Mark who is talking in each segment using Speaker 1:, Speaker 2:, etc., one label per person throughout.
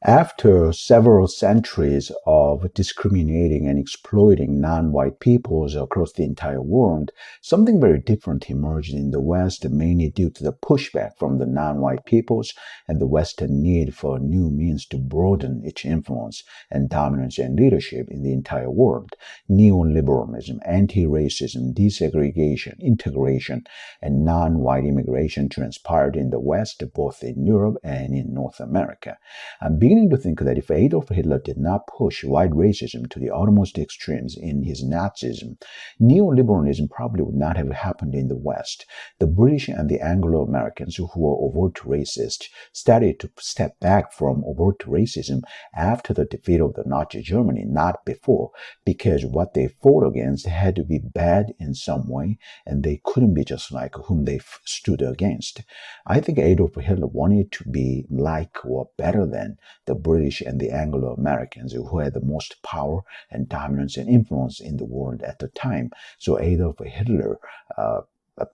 Speaker 1: After several centuries of discriminating and exploiting non-white peoples across the entire world, something very different emerged in the West, mainly due to the pushback from the non-white peoples and the Western need for new means to broaden its influence and dominance and leadership in the entire world. Neoliberalism, anti-racism, desegregation, integration, and non-white immigration transpired in the West, both in Europe and in North America. I'm beginning to think that if Adolf Hitler did not push white racism to the uttermost extremes in his Nazism, neoliberalism probably would not have happened in the West. The British and the Anglo-Americans, who were overt racists, started to step back from overt racism after the defeat of the Nazi Germany, not before, because what they fought against had to be bad in some way, and they couldn't be just like whom they stood against. I think Adolf Hitler wanted to be like or better than the British and the Anglo-Americans, who had the most power and dominance and influence in the world at the time. So Adolf Hitler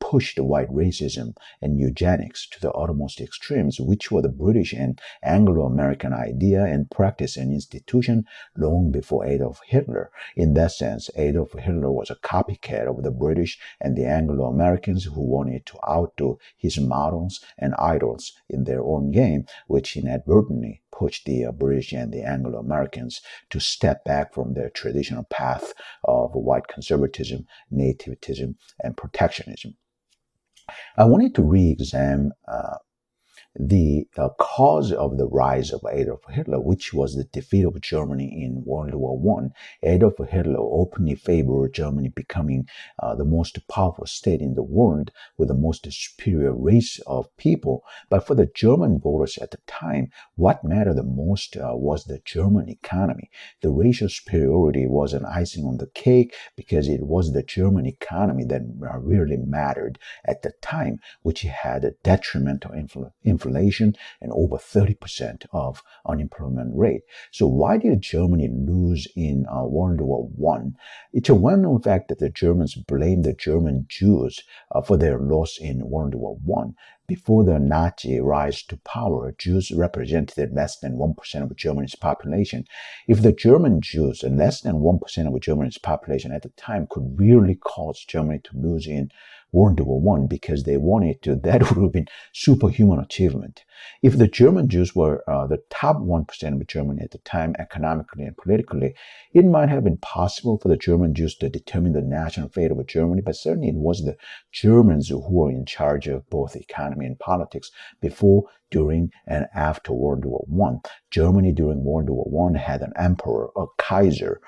Speaker 1: pushed white racism and eugenics to the uttermost extremes, which were the British and Anglo-American idea and practice and institution long before Adolf Hitler. In that sense, Adolf Hitler was a copycat of the British and the Anglo-Americans who wanted to outdo his models and idols in their own game, which inadvertently pushed the British and the Anglo-Americans to step back from their traditional path of white conservatism, nativism, and protectionism. I wanted to re-examine the cause of the rise of Adolf Hitler, which was the defeat of Germany in World War I. Adolf Hitler openly favored Germany becoming the most powerful state in the world with the most superior race of people. But for the German voters at the time, what mattered the most was the German economy. The racial superiority was an icing on the cake because it was the German economy that really mattered at the time, which had a detrimental influence and over 30% of unemployment rate. So why did Germany lose in World War I? It's a well-known fact that the Germans blamed the German Jews for their loss in World War I. Before the Nazi rise to power, Jews represented less than 1% of Germany's population. If the German Jews, less than 1% of Germany's population at the time, could really cause Germany to lose in World War I because they wanted to, that would have been superhuman achievement. If the German Jews were the top 1% of Germany at the time, economically and politically, it might have been possible for the German Jews to determine the national fate of Germany, but certainly it was the Germans who were in charge of both economy and politics before, during, and after World War I. Germany during World War I had an emperor, a Kaiser.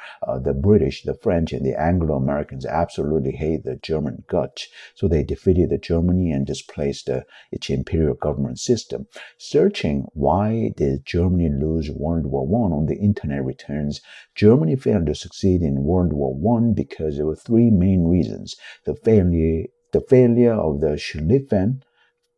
Speaker 1: The British, the French, and the Anglo-Americans absolutely hate the German guts, so they defeated Germany and displaced its imperial government system. Searching why did Germany lose World War I on the internet returns Germany failed to succeed in World War I because there were three main reasons: the failure of the Schlieffen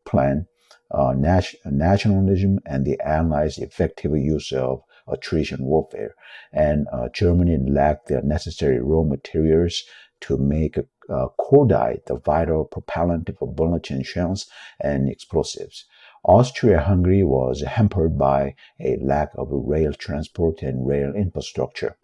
Speaker 1: Plan, nationalism, and the Allies' effective use of attrition warfare. And Germany lacked the necessary raw materials to make cordite, the vital propellant for bullets and shells and explosives. Austria-Hungary was hampered by a lack of rail transport and rail infrastructure.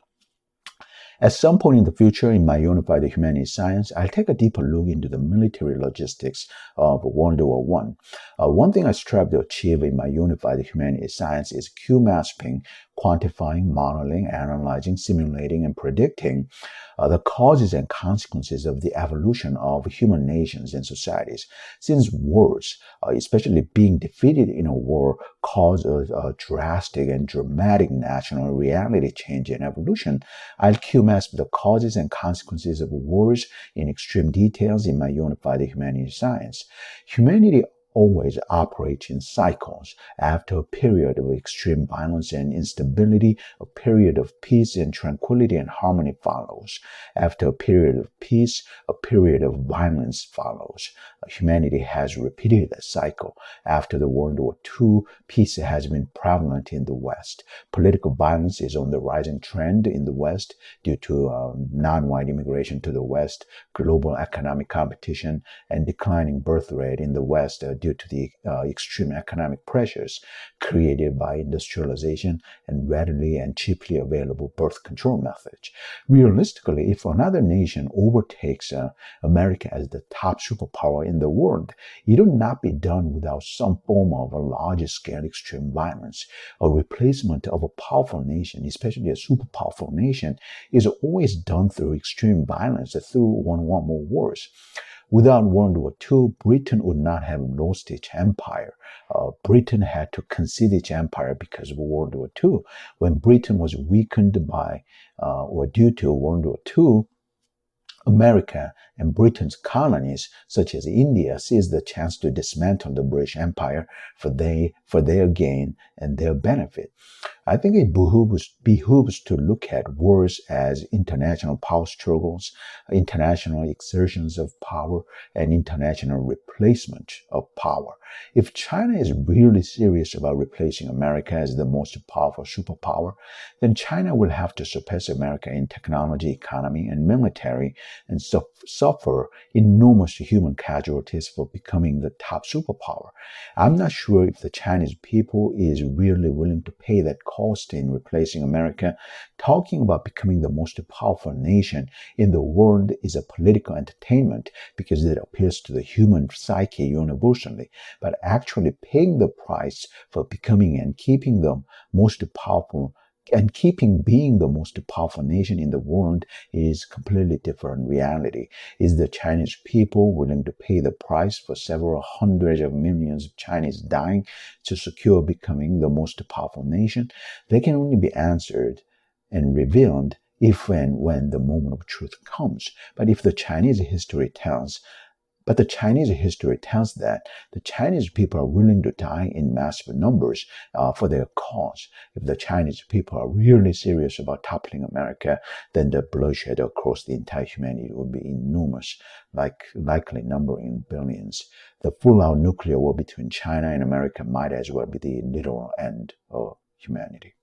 Speaker 1: At some point in the future, in my Unified Humanities Science, I'll take a deeper look into the military logistics of World War I. One thing I strive to achieve in my Unified Humanities Science is Q-mapping, quantifying, modeling, analyzing, simulating, and predicting the causes and consequences of the evolution of human nations and societies. Since wars, especially being defeated in a war, cause a drastic and dramatic national reality change and evolution, I'll Q-map the causes and consequences of wars in extreme details in my Unified Humanities Science. Humanity always operates in cycles. After a period of extreme violence and instability, a period of peace and tranquility and harmony follows. After a period of peace, a period of violence follows. Humanity has repeated that cycle. After the World War II, peace has been prevalent in the West. Political violence is on the rising trend in the West due to non-white immigration to the West, global economic competition, and declining birth rate in the West due to the extreme economic pressures created by industrialization and readily and cheaply available birth control methods. Realistically, if another nation overtakes America as the top superpower in the world, it will not be done without some form of a large-scale extreme violence. A replacement of a powerful nation, especially a super powerful nation, is always done through extreme violence, through one or more wars. Without World War II, Britain would not have lost its empire. Britain had to concede its empire because of World War II. When Britain was weakened by or due to World War II, America and Britain's colonies, such as India, seized the chance to dismantle the British Empire for their gain and their benefit. I think it behooves to look at wars as international power struggles, international exertions of power, and international replacement of power. If China is really serious about replacing America as the most powerful superpower, then China will have to surpass America in technology, economy, and military, and suffer enormous human casualties for becoming the top superpower. I'm not sure if the Chinese people is really willing to pay that cost in replacing America. Talking about becoming the most powerful nation in the world is a political entertainment because it appeals to the human psyche universally, but actually paying the price for becoming and keeping the most powerful and keeping being the most powerful nation in the world is completely different reality. Is the Chinese people willing to pay the price for several hundreds of millions of Chinese dying to secure becoming the most powerful nation? They can only be answered and revealed if and when the moment of truth comes. But the Chinese history tells that the Chinese people are willing to die in massive numbers for their cause. If the Chinese people are really serious about toppling America, then the bloodshed across the entire humanity would be enormous, likely numbering billions. The full-out nuclear war between China and America might as well be the literal end of humanity.